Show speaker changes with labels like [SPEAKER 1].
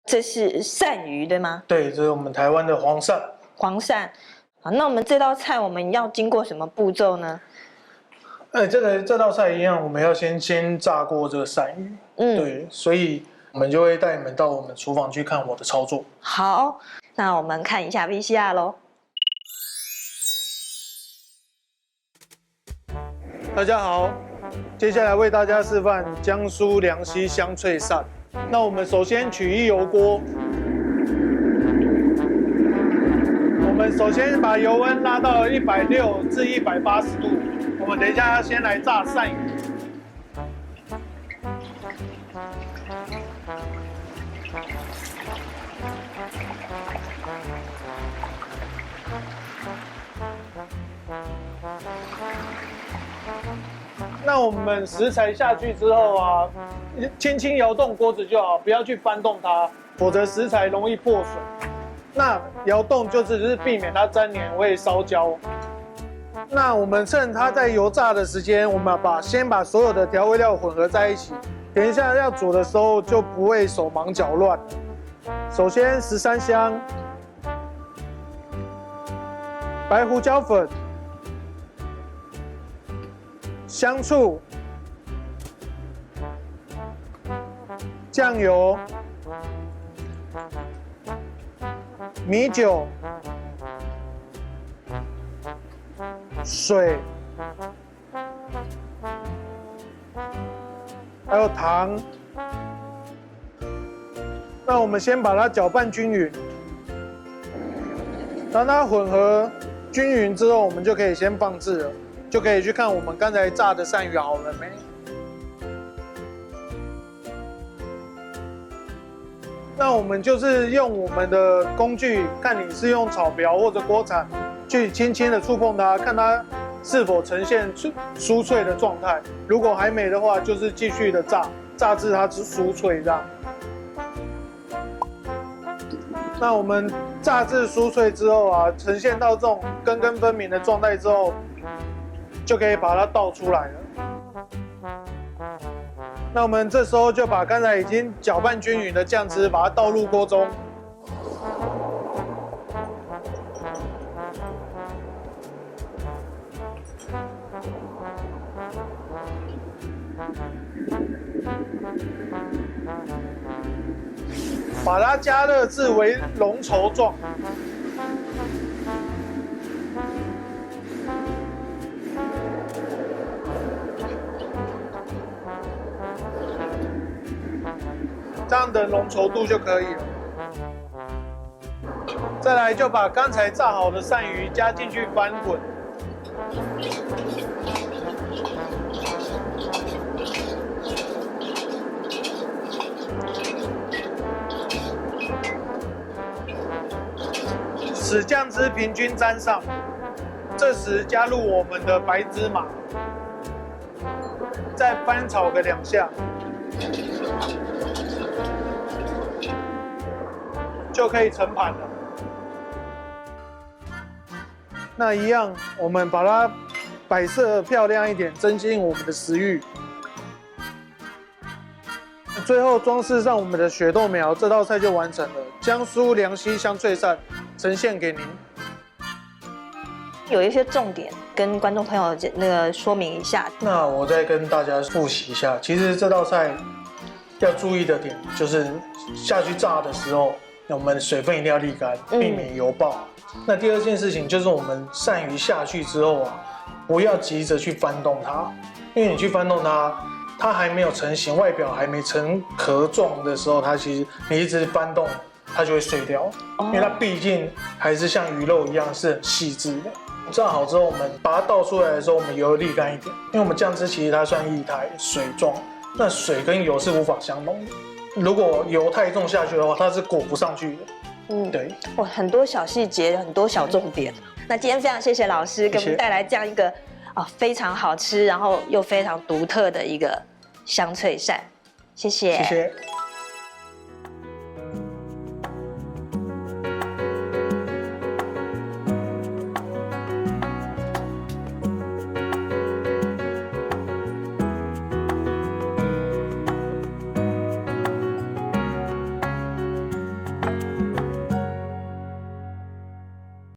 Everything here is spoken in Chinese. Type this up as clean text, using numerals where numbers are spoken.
[SPEAKER 1] 这是鳝鱼对吗？
[SPEAKER 2] 对，这是我们台湾的黄鳝。
[SPEAKER 1] 黄鳝。好，那我们这道菜我们要经过什么步骤呢？
[SPEAKER 2] 这道菜一样，我们要先炸过这个鳝鱼。对，所以我们就会带你们到我们厨房去看我的操作。
[SPEAKER 1] 好，那我们看一下 VCR 咯。
[SPEAKER 2] 大家好，接下来为大家示范江苏梁溪香脆鳝。那我们首先取一油锅，我们首先把油温拉到160至180度。我们等一下要先来炸鳝鱼。那我们食材下去之后啊，轻轻摇动锅子就好，不要去翻动它，否则食材容易破损。那摇动就只是避免它粘黏会烧焦。那我们趁它在油炸的时间，我们先把所有的调味料混合在一起，等一下要煮的时候就不会手忙脚乱。首先13香、白胡椒粉、香醋、酱油、米酒、水，还有糖。那我们先把它搅拌均匀，当它混合均匀之后，我们就可以先放置了，就可以去看我们刚才炸的鳝鱼好了没。那我们就是用我们的工具，看你是用炒瓢或者锅铲，去轻轻的触碰它，看它是否呈现酥脆的状态。如果还没的话，就是继续的炸至它酥脆这样。那我们炸至酥脆之后啊，呈现到这种根根分明的状态之后，就可以把它倒出来了。那我们这时候就把刚才已经搅拌均匀的酱汁，把它倒入锅中。把它加热至为浓稠状。这样的浓稠度就可以了。再来就把刚才炸好的鳝鱼加进去翻滚。使酱汁平均沾上，这时加入我们的白芝麻，再翻炒个2下，就可以盛盘了。那一样，我们把它摆设漂亮一点，增进我们的食欲。最后装饰上我们的雪豆苗，这道菜就完成了。江苏梁溪香脆鳝呈现给您。
[SPEAKER 1] 有一些重点跟观众朋友说明一下。
[SPEAKER 2] 那我再跟大家复习一下，其实这道菜要注意的点就是下去炸的时候，我们水分一定要沥干，避免油爆。那第二件事情就是我们鳝鱼下去之后啊，不要急着去翻动它，因为你去翻动它，它还没有成型，外表还没成壳状的时候，它其实你一直翻动，它就会碎掉，因为它毕竟还是像鱼肉一样是很细致的。炸好之后，我们把它倒出来的时候，我们油沥干一点，因为我们酱汁其实它算液态水状，那水跟油是无法相溶的。如果油太重下去的话，它是裹不上去的。对。
[SPEAKER 1] 哇，很多小细节，很多小重点。那今天非常谢谢老师给我们带来这样一个非常好吃，然后又非常独特的一个香脆鳝，谢谢。
[SPEAKER 2] 谢谢。